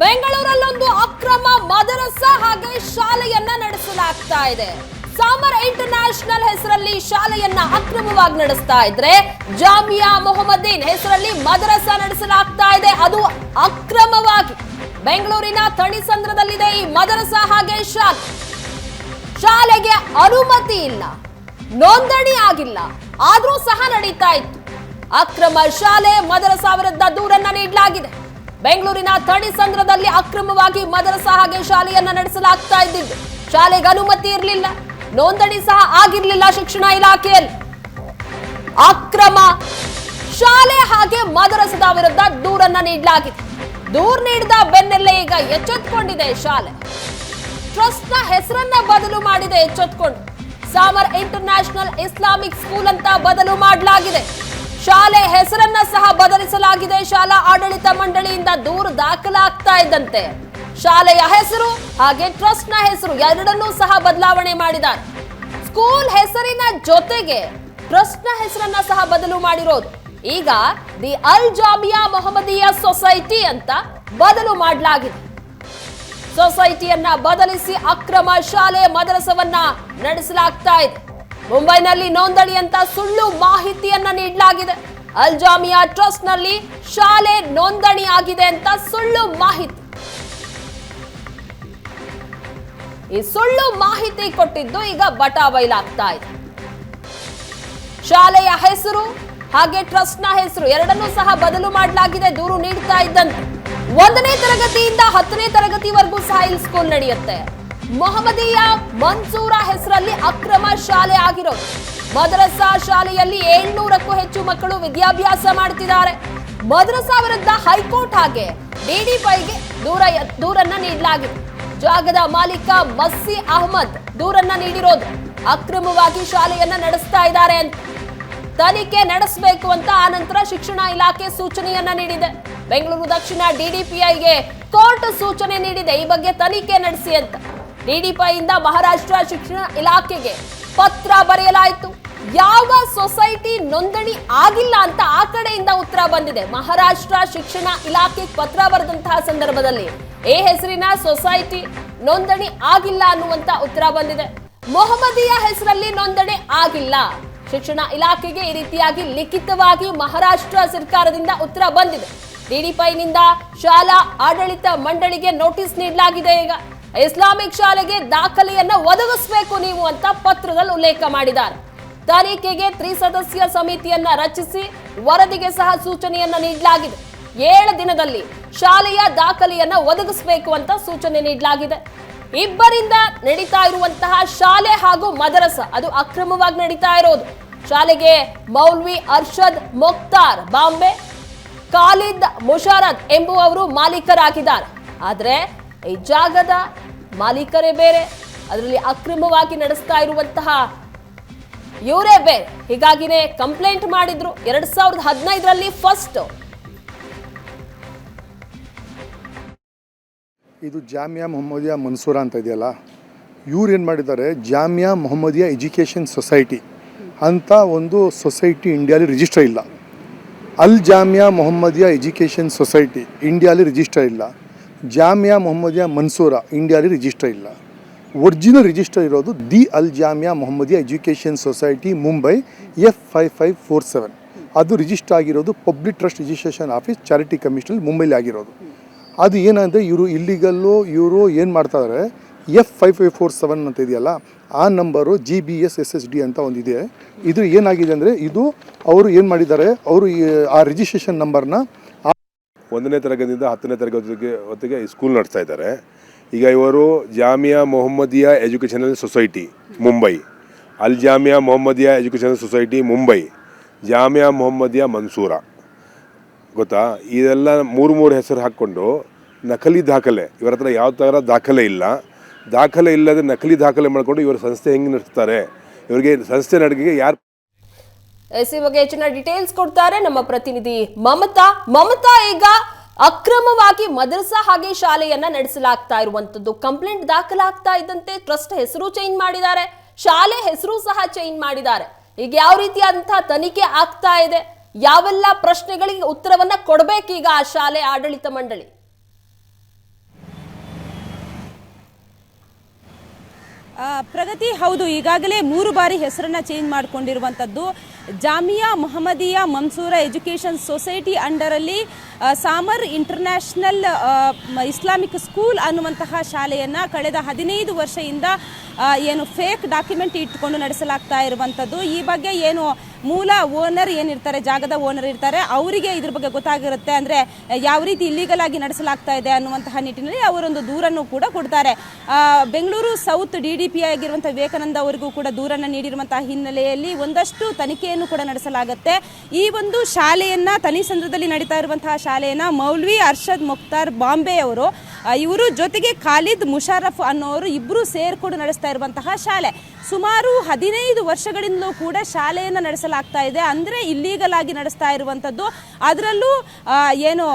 ಬೆಂಗಳೂರಲ್ಲೊಂದು ಅಕ್ರಮ ಮದರಸಾ ಹಾಗೆ ಶಾಲೆಯನ್ನ ನಡೆಸಲಾಗ್ತಾ ಇದೆ. ಸಾಮರ್ ಇಂಟರ್ನ್ಯಾಷನಲ್ ಹೆಸರಲ್ಲಿ ಶಾಲೆಯನ್ನ ಅಕ್ರಮವಾಗಿ ನಡೆಸ್ತಾ ಇದ್ರೆ ಜಾಮಿಯಾ ಮೊಹಮ್ಮದೀನ್ ಹೆಸರಲ್ಲಿ ಮದರಸಾ ನಡೆಸಲಾಗ್ತಾ ಇದೆ. ಅದು ಅಕ್ರಮವಾಗಿ ಬೆಂಗಳೂರಿನ ಥಣಿಸಂದ್ರದಲ್ಲಿದೆ ಈ ಮದರಸಾ ಹಾಗೆ ಶಾಲೆಗೆ ಅನುಮತಿ ಇಲ್ಲ, ನೋಂದಣಿ ಆಗಿಲ್ಲ, ಆದ್ರೂ ಸಹ ನಡೀತಾ ಇತ್ತು. ಅಕ್ರಮ ಶಾಲೆ ಮದರಸಾ ವಿರುದ್ಧ ದೂರನ್ನ ನೀಡಲಾಗಿದೆ. ಬೆಂಗಳೂರಿನ ಥಣಿಸಂದ್ರದಲ್ಲಿ ಅಕ್ರಮವಾಗಿ ಮದರಸಾ ಹಾಗೆ ಶಾಲೆಯನ್ನ ನಡೆಸಲಾಗ್ತಾ ಇದ್ದಿದ್ದು. ಶಾಲೆಗೆ ಅನುಮತಿ ಇರಲಿಲ್ಲ, ನೋಂದಣಿ ಸಹ ಆಗಿರಲಿಲ್ಲ ಶಿಕ್ಷಣ ಇಲಾಖೆಯಲ್ಲಿ. ಅಕ್ರಮ ಶಾಲೆ ಹಾಗೆ ಮದರಸದ ವಿರುದ್ಧ ದೂರನ್ನ ನೀಡಲಾಗಿದೆ. ದೂರು ನೀಡಿದ ಬೆನ್ನಲ್ಲೇ ಈಗ ಎಚ್ಚೆತ್ತುಕೊಂಡಿದೆ ಶಾಲೆ. ಟ್ರಸ್ಟ್ನ ಹೆಸರನ್ನ ಬದಲು ಮಾಡಿದೆ ಎಚ್ಚೆತ್ತುಕೊಂಡು. ಸಾಮರ್ ಇಂಟರ್ನ್ಯಾಷನಲ್ ಇಸ್ಲಾಮಿಕ್ ಸ್ಕೂಲ್ ಅಂತ ಬದಲು ಮಾಡಲಾಗಿದೆ. ಶಾಲೆ ಹೆಸರನ್ನ ಸಹ ಬದಲಿಸಲಾಗಿದೆ. ಶಾಲಾ ಆಡಳಿತ ಮಂಡಳಿಯಿಂದ ದೂರು ದಾಖಲಾಗ್ತಾ ಇದ್ದಂತೆ ಶಾಲೆಯ ಹೆಸರು ಹಾಗೆ ಟ್ರಸ್ಟ್ನ ಹೆಸರು ಎರಡನ್ನೂ ಸಹ ಬದಲಾವಣೆ ಮಾಡಿದ್ದಾರೆ. ಸ್ಕೂಲ್ ಹೆಸರಿನ ಜೊತೆಗೆ ಟ್ರಸ್ಟ್ನ ಹೆಸರನ್ನ ಸಹ ಬದಲು ಮಾಡಿರೋದು. ಈಗ ದಿ ಅಲ್ ಜಾಮಿಯಾ ಮೊಹಮ್ಮದಿಯಾ ಸೊಸೈಟಿ ಅಂತ ಬದಲು ಮಾಡಲಾಗಿದೆ. ಸೊಸೈಟಿಯನ್ನ ಬದಲಿಸಿ ಅಕ್ರಮ ಶಾಲೆ ಮದರಸವನ್ನ ನಡೆಸಲಾಗ್ತಾ ಇದೆ. ಮುಂಬೈನಲ್ಲಿ ನೋಂದಣಿ ಅಂತ ಸುಳ್ಳು ಮಾಹಿತಿಯನ್ನ ನೀಡಲಾಗಿದೆ. ಅಲ್ ಜಾಮಿಯಾ ಟ್ರಸ್ಟ್ ನಲ್ಲಿ ಶಾಲೆ ನೋಂದಣಿ ಆಗಿದೆ ಅಂತ ಸುಳ್ಳು ಮಾಹಿತಿ. ಈ ಸುಳ್ಳು ಮಾಹಿತಿ ಕೊಟ್ಟಿದ್ದು ಈಗ ಬಟಾಬೈಲಾಗ್ತಾ ಇದೆ. ಶಾಲೆಯ ಹೆಸರು ಹಾಗೆ ಟ್ರಸ್ಟ್ನ ಹೆಸರು ಎರಡನ್ನೂ ಸಹ ಬದಲು ಮಾಡಲಾಗಿದೆ. ದೂರು ನೀಡ್ತಾ ಇದ್ದಂತೆ 1ನೇ ತರಗತಿಯಿಂದ 10ನೇ ತರಗತಿವರೆಗೂ ಸಹ ಇಲ್ಲಿ ಸ್ಕೂಲ್ ನಡೆಯುತ್ತೆ. ಮೊಹಮ್ಮದಿಯಾ ಮನ್ಸೂರಾ ಹೆಸರಲ್ಲಿ ಅಕ್ರಮ ಶಾಲೆ ಆಗಿರೋದು. ಮದರಸಾ ಶಾಲೆಯಲ್ಲಿ 700ಕ್ಕೂ ಹೆಚ್ಚು ಮಕ್ಕಳು ವಿದ್ಯಾಭ್ಯಾಸ ಮಾಡ್ತಿದ್ದಾರೆ. ಮದರಸಾ ವಿರುದ್ಧ ಹೈಕೋರ್ಟ್ ಹಾಗೆ ಡಿಡಿಪಿಗೆ ದೂರನ್ನ ನೀಡಲಾಗಿದೆ. ಜಾಗದ ಮಾಲೀಕ ಮಸ್ಸಿ ಅಹಮದ್ ದೂರನ್ನ ನೀಡಿರೋದು. ಅಕ್ರಮವಾಗಿ ಶಾಲೆಯನ್ನ ನಡೆಸ್ತಾ ಇದ್ದಾರೆ ಅಂತ ತನಿಖೆ ನಡೆಸಬೇಕು ಅಂತ ಆನಂತರ ಶಿಕ್ಷಣ ಇಲಾಖೆ ಸೂಚನೆಯನ್ನ ನೀಡಿದೆ. ಬೆಂಗಳೂರು ದಕ್ಷಿಣ ಡಿಡಿಪಿಐಗೆ ಕೋರ್ಟ್ ಸೂಚನೆ ನೀಡಿದೆ, ಈ ಬಗ್ಗೆ ತನಿಖೆ ನಡೆಸಿ ಅಂತ. ಡಿಡಿಪಿಯಿಂದ ಮಹಾರಾಷ್ಟ್ರ ಶಿಕ್ಷಣ ಇಲಾಖೆಗೆ ಪತ್ರ ಬರೆಯಲಾಯಿತು. ಯಾವ ಸೊಸೈಟಿ ನೋಂದಣಿ ಆಗಿಲ್ಲ ಅಂತ ಆ ಕಡೆಯಿಂದ ಉತ್ತರ ಬಂದಿದೆ. ಮಹಾರಾಷ್ಟ್ರ ಶಿಕ್ಷಣ ಇಲಾಖೆ ಪತ್ರ ಬರೆದಂತಹ ಸಂದರ್ಭದಲ್ಲಿ ಈ ಹೆಸರಿನ ಸೊಸೈಟಿ ನೋಂದಣಿ ಆಗಿಲ್ಲ ಅನ್ನುವಂತ ಉತ್ತರ ಬಂದಿದೆ. ಮೊಹಮ್ಮದಿಯಾ ಹೆಸರಲ್ಲಿ ನೋಂದಣಿ ಆಗಿಲ್ಲ. ಶಿಕ್ಷಣ ಇಲಾಖೆಗೆ ಈ ರೀತಿಯಾಗಿ ಲಿಖಿತವಾಗಿ ಮಹಾರಾಷ್ಟ್ರ ಸರ್ಕಾರದಿಂದ ಉತ್ತರ ಬಂದಿದೆ. ಡಿಡಿಪಿನಿಂದ ಶಾಲಾ ಆಡಳಿತ ಮಂಡಳಿಗೆ ನೋಟಿಸ್ ನೀಡಲಾಗಿದೆ. ಈಗ ಇಸ್ಲಾಮಿಕ್ ಶಾಲೆಗೆ ದಾಖಲೆಯನ್ನ ಒದಗಿಸಬೇಕು ನೀವು ಅಂತ ಪತ್ರದಲ್ಲಿ ಉಲ್ಲೇಖ ಮಾಡಿದ್ದಾರೆ. ತನಿಖೆಗೆ ತ್ರಿಸದಸ್ಯ ಸಮಿತಿಯನ್ನ ರಚಿಸಿ ವರದಿಗೆ ಸಹ ಸೂಚನೆಯನ್ನ ನೀಡಲಾಗಿದೆ. 7 ದಿನದಲ್ಲಿ ಶಾಲೆಯ ದಾಖಲೆಯನ್ನ ಒದಗಿಸಬೇಕು ಅಂತ ಸೂಚನೆ ನೀಡಲಾಗಿದೆ. ಇಬ್ಬರಿಂದ ನಡೀತಾ ಇರುವಂತಹ ಶಾಲೆ ಹಾಗೂ ಮದರಸ ಅದು ಅಕ್ರಮವಾಗಿ ನಡೀತಾ ಇರೋದು. ಶಾಲೆಗೆ ಮೌಲ್ವಿ ಅರ್ಷದ್ ಮೊಕ್ತಾರ್ ಬಾಂಬೆ, ಖಾಲಿದ್ ಮುಷಾರದ್ ಎಂಬುವವರು ಮಾಲೀಕರಾಗಿದ್ದಾರೆ. ಆದ್ರೆ ಈ ಜಾಗದ ಮಾಲೀಕರೇ ಬೇರೆ, ಅದರಲ್ಲಿ ಅಕ್ರಮವಾಗಿ ನಡೆಸ್ತಾ ಇರುವಂತಹ ಇವರೇ ಬೇರೆ. ಹೀಗಾಗಿನೇ ಕಂಪ್ಲೇಂಟ್ ಮಾಡಿದ್ರು 2015ರಲ್ಲಿ ಫಸ್ಟ್. ಇದು ಜಾಮಿಯಾ ಮೊಹಮ್ಮದಿಯಾ ಮನ್ಸೂರಾ ಅಂತ ಇದೆಯಲ್ಲ, ಇವ್ರು ಏನು ಮಾಡಿದ್ದಾರೆ, ಜಾಮಿಯಾ ಮೊಹಮ್ಮದಿಯಾ ಎಜುಕೇಷನ್ ಸೊಸೈಟಿ ಅಂತ ಒಂದು ಸೊಸೈಟಿ ಇಂಡಿಯಾಲಿ ರಿಜಿಸ್ಟರ್ ಇಲ್ಲ. ಅಲ್ ಜಾಮಿಯಾ ಮೊಹಮ್ಮದಿಯಾ ಎಜುಕೇಷನ್ ಸೊಸೈಟಿ ಇಂಡಿಯಾಲಿ ರಿಜಿಸ್ಟರ್ ಇಲ್ಲ. ಜಾಮಿಯಾ ಮೊಹಮ್ಮದಿಯಾ ಮನ್ಸೂರಾ ಇಂಡಿಯಾಲಿ ರಿಜಿಸ್ಟರ್ ಇಲ್ಲ. ಒರಿಜಿನಲ್ ರಿಜಿಸ್ಟರ್ ಇರೋದು the Al Jamia Mohammadiya education society Mumbai F5547. ಅದು ರಿಜಿಸ್ಟರ್ ಆಗಿರೋದು public trust registration office charity commissioner ಮುಂಬೈಲಿ ಆಗಿರೋದು. ಅದು ಏನಂದರೆ ಇವರು ಇಲ್ಲಿಗಲ್ಲು ಇವರು ಏನು ಮಾಡ್ತಾಯಿದ್ದಾರೆ, F5547 ಅಂತ ಇದೆಯಲ್ಲ ಆ ನಂಬರು GBSSSD ಅಂತ ಒಂದಿದೆ. ಇದು ಏನಾಗಿದೆ ಅಂದರೆ ಇದು ಅವರು ಏನು ಮಾಡಿದ್ದಾರೆ, ಅವರು ಆ ರಿಜಿಸ್ಟ್ರೇಷನ್ ನಂಬರ್ನ 1ನೇ ತರಗತಿಯಿಂದ 10ನೇ ತರಗತಿ ಹೊತ್ತಿಗೆ ಸ್ಕೂಲ್ ನಡೆಸ್ತಾ ಇದ್ದಾರೆ. ಈಗ ಇವರು ಜಾಮಿಯಾ ಮೊಹಮ್ಮದಿಯಾ ಎಜುಕೇಷನಲ್ ಸೊಸೈಟಿ ಮುಂಬೈ, ಅಲ್ ಜಾಮಿಯಾ ಮೊಹಮ್ಮದಿಯಾ ಎಜುಕೇಷನಲ್ ಸೊಸೈಟಿ ಮುಂಬೈ, ಜಾಮಿಯಾ ಮೊಹಮ್ಮದಿಯಾ ಮನ್ಸೂರಾ, ಗೊತ್ತಾ? ಇದೆಲ್ಲ 3 ಹೆಸರು ಹಾಕ್ಕೊಂಡು ನಕಲಿ ದಾಖಲೆ, ಇವರ ಹತ್ರ ಯಾವ ಥರ ದಾಖಲೆ ಇಲ್ಲ. ದಾಖಲೆ ಇಲ್ಲದೆ ನಕಲಿ ದಾಖಲೆ ಮಾಡಿಕೊಂಡು ಇವರು ಸಂಸ್ಥೆ ಹೆಂಗೆ ನಡೆಸ್ತಾರೆ, ಇವರಿಗೆ ಸಂಸ್ಥೆ ನಡೆಗೆ ಯಾರು ಈ ಬಗ್ಗೆ ಹೆಚ್ಚಿನ ಡೀಟೇಲ್ಸ್ ಕೊಡ್ತಾರೆ ನಮ್ಮ ಪ್ರತಿನಿಧಿ ಮಮತಾ. ಈಗ ಅಕ್ರಮವಾಗಿ ಮದರಸಾ ಹಾಗೆ ಶಾಲೆಯನ್ನ ನಡೆಸಲಾಗ್ತಾ ಇರುವಂತದ್ದು ಕಂಪ್ಲೇಂಟ್ ದಾಖಲಾಗ್ತಾ ಇದ್ದಂತೆ ಟ್ರಸ್ಟ್ ಹೆಸರು ಚೇಂಜ್ ಮಾಡಿದ್ದಾರೆ, ಶಾಲೆ ಹೆಸರು ಸಹ ಚೇಂಜ್ ಮಾಡಿದ್ದಾರೆ. ಈಗ ಯಾವ ರೀತಿಯಾದಂತಹ ತನಿಖೆ ಆಗ್ತಾ ಇದೆ, ಯಾವೆಲ್ಲ ಪ್ರಶ್ನೆಗಳಿಗೆ ಉತ್ತರವನ್ನ ಕೊಡಬೇಕೀಗ ಆ ಶಾಲೆ ಆಡಳಿತ ಮಂಡಳಿ? ಪ್ರಗತಿ ಹೌದು, ಈಗಾಗಲೇ 3 ಬಾರಿ ಹೆಸರನ್ನ ಚೇಂಜ್ ಮಾಡಿಕೊಂಡಿರುವಂಥದ್ದು. ಜಾಮಿಯಾ ಮೊಹಮ್ಮದಿಯಾ ಮನ್ಸೂರಾ ಎಜುಕೇಷನ್ ಸೊಸೈಟಿ ಅಂಡರಲ್ಲಿ ಸಾಮರ್ ಇಂಟರ್ನ್ಯಾಷನಲ್ ಇಸ್ಲಾಮಿಕ್ ಸ್ಕೂಲ್ ಅನ್ನುವಂತಹ ಶಾಲೆಯನ್ನು ಕಳೆದ 15 ವರ್ಷದಿಂದ ಏನು ಫೇಕ್ ಡಾಕ್ಯುಮೆಂಟ್ ಇಟ್ಕೊಂಡು ನಡೆಸಲಾಗ್ತಾ ಇರುವಂಥದ್ದು. ಈ ಬಗ್ಗೆ ಏನು ಮೂಲ ಓನರ್ ಏನಿರ್ತಾರೆ, ಜಾಗದ ಓನರ್ ಇರ್ತಾರೆ, ಅವರಿಗೆ ಇದ್ರ ಬಗ್ಗೆ ಗೊತ್ತಾಗಿರುತ್ತೆ. ಅಂದರೆ ಯಾವ ರೀತಿ ಇಲ್ಲಿಗಲ್ ಆಗಿ ನಡೆಸಲಾಗ್ತಾ ಇದೆ ಅನ್ನುವಂತಹ ನಿಟ್ಟಿನಲ್ಲಿ ಅವರೊಂದು ದೂರನ್ನು ಕೂಡ ಕೊಡ್ತಾರೆ. ಬೆಂಗಳೂರು ಸೌತ್ DDP ಆಗಿರುವಂಥ ವಿವೇಕಾನಂದ ಅವರಿಗೂ ಕೂಡ ದೂರನ್ನು ನೀಡಿರುವಂತಹ ಹಿನ್ನೆಲೆಯಲ್ಲಿ ಒಂದಷ್ಟು ತನಿಖೆಯನ್ನು ಕೂಡ ನಡೆಸಲಾಗುತ್ತೆ. ಈ ಒಂದು ಶಾಲೆಯನ್ನು ತನಿಸಂದ್ರದಲ್ಲಿ ನಡೀತಾ ಇರುವಂತಹ ಶಾಲೆಯನ್ನು ಮೌಲ್ವಿ ಅರ್ಷದ್ ಮುಖ್ತಾರ್ ಬಾಂಬೆ ಅವರು, ಇವರು ಜೊತೆಗೆ ಖಾಲಿದ್ ಮುಷಾರಫ್ ಅನ್ನೋರು ಇಬ್ಬರು ಸೇರ್ಕೊಂಡು ನಡೆಸ್ತಾ ಇರುವಂತಹ ಶಾಲೆ. ಸುಮಾರು 15 ವರ್ಷಗಳಿಂದಲೂ ಕೂಡ ಶಾಲೆಯನ್ನು ನಡೆಸಲಾಗ್ತಾ ಇದೆ. ಅಂದರೆ ಇಲ್ಲೀಗಲ್ ಆಗಿ ನಡೆಸ್ತಾ ಇರುವಂಥದ್ದು. ಅದರಲ್ಲೂ ಏನು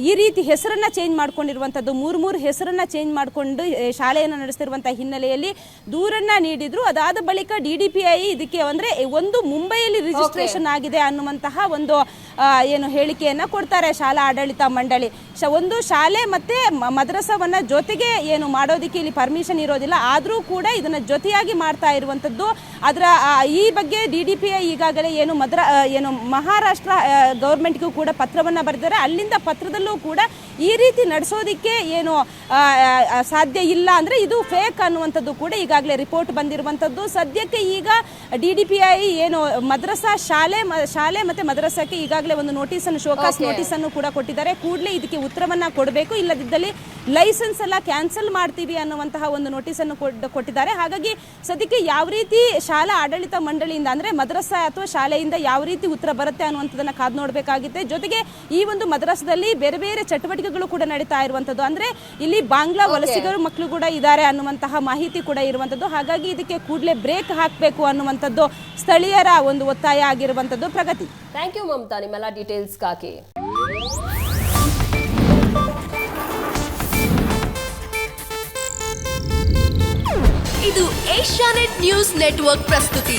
ಈ ರೀತಿ ಹೆಸರನ್ನು ಚೇಂಜ್ ಮಾಡ್ಕೊಂಡಿರುವಂಥದ್ದು, 3 ಹೆಸರನ್ನು ಚೇಂಜ್ ಮಾಡಿಕೊಂಡು ಶಾಲೆಯನ್ನು ನಡೆಸ್ತಿರುವಂಥ ಹಿನ್ನೆಲೆಯಲ್ಲಿ ದೂರನ್ನು ನೀಡಿದ್ರು. ಅದಾದ ಬಳಿಕ DDPI ಇದಕ್ಕೆ ಅಂದರೆ ಒಂದು ಮುಂಬೈಯಲ್ಲಿ ರಿಜಿಸ್ಟ್ರೇಷನ್ ಆಗಿದೆ ಅನ್ನುವಂತಹ ಒಂದು ಏನು ಹೇಳಿಕೆಯನ್ನು ಕೊಡ್ತಾರೆ ಶಾಲಾ ಆಡಳಿತ ಮಂಡಳಿ. ಒಂದು ಶಾಲೆ ಮತ್ತು ಮದ್ರಸವನ್ನು ಜೊತೆಗೆ ಏನು ಮಾಡೋದಕ್ಕೆ ಇಲ್ಲಿ ಪರ್ಮಿಷನ್ ಇರೋದಿಲ್ಲ, ಆದರೂ ಕೂಡ ಇದನ್ನು ಜೊತೆಯಾಗಿ ಮಾಡ್ತಾ ಇರುವಂಥದ್ದು. ಅದರ ಈ ಬಗ್ಗೆ DDPI ಈಗಾಗಲೇ ಏನು ಮಹಾರಾಷ್ಟ್ರ ಗೌರ್ಮೆಂಟ್ಗೂ ಕೂಡ ಪತ್ರವನ್ನು ಬರೆದಿದ್ದಾರೆ. ಅಲ್ಲಿಂದ ಪತ್ರದಲ್ಲೂ ಕೂಡ ಈ ರೀತಿ ನಡೆಸೋದಕ್ಕೆ ಏನು ಸಾಧ್ಯ ಇಲ್ಲ, ಅಂದರೆ ಇದು ಫೇಕ್ ಅನ್ನುವಂಥದ್ದು ಕೂಡ ಈಗಾಗಲೇ ರಿಪೋರ್ಟ್ ಬಂದಿರುವಂಥದ್ದು. ಸದ್ಯಕ್ಕೆ ಈಗ DDPI ಏನು ಮದ್ರಸಾ ಶಾಲೆ ಮತ್ತು ಮದ್ರಸಕ್ಕೆ ಈಗಾಗಲೇ ಒಂದು ನೋಟಿಸನ್ನು, ಶೋಕಾಸ್ ನೋಟಿಸನ್ನು ಕೂಡ ಕೊಟ್ಟಿದ್ದಾರೆ. ಕೂಡಲೇ ಇದಕ್ಕೆ ಉತ್ತರವನ್ನು ಕೊಡಬೇಕು, ಇಲ್ಲದಿದ್ದಲ್ಲಿ ಲೈಸೆನ್ಸ್ ಎಲ್ಲ ಕ್ಯಾನ್ಸಲ್ ಮಾಡ್ತೀವಿ ಅನ್ನುವಂತಹ ಒಂದು ನೋಟಿಸನ್ನು ಕೊಟ್ಟಿದ್ದಾರೆ. ಹಾಗಾಗಿ ಸದ್ಯಕ್ಕೆ ಯಾವ ರೀತಿ ಶಾಲಾ ಆಡಳಿತ ಮಂಡಳಿಯಿಂದ ಅಂದರೆ ಮದ್ರಸಾ ಅಥವಾ ಶಾಲೆಯಿಂದ ಯಾವ ರೀತಿ ಉತ್ತರ ಬರುತ್ತೆ ಅನ್ನುವಂಥದ್ದನ್ನು ಕಾದು ನೋಡಬೇಕಾಗಿದೆ. ಜೊತೆಗೆ ಈ ಒಂದು ಮದ್ರಸದಲ್ಲಿ ಬೇರೆ ಬೇರೆ ಚಟುವಟಿಕೆಗಳು ಕೂಡ ನಡೀತಾ ಇರುವಂಥದ್ದು. ಅಂದರೆ ಇಲ್ಲಿ ಬಾಂಗ್ಲಾ ವಲಸಿಗರು ಮಕ್ಕಳು ಕೂಡ ಇದ್ದಾರೆ ಅನ್ನುವಂತಹ ಮಾಹಿತಿ ಕೂಡ ಇರುವಂಥದ್ದು. ಹಾಗಾಗಿ ಇದಕ್ಕೆ ಕೂಡಲೇ ಬ್ರೇಕ್ ಹಾಕಬೇಕು ಅನ್ನುವಂಥದ್ದು ಸ್ಥಳೀಯರ ಒಂದು ಒತ್ತಾಯ ಆಗಿರುವಂಥದ್ದು. ಪ್ರಗತಿ, ಥ್ಯಾಂಕ್ ಯು ಮಮತಾ ನಿಮ್ಮೆಲ್ಲ ಡೀಟೇಲ್ಸ್ಗಾಗಿ. ಇದು ಏಷ್ಯಾನೆಟ್ ನ್ಯೂಸ್ ನೆಟ್ವರ್ಕ್ ಪ್ರಸ್ತುತಿ.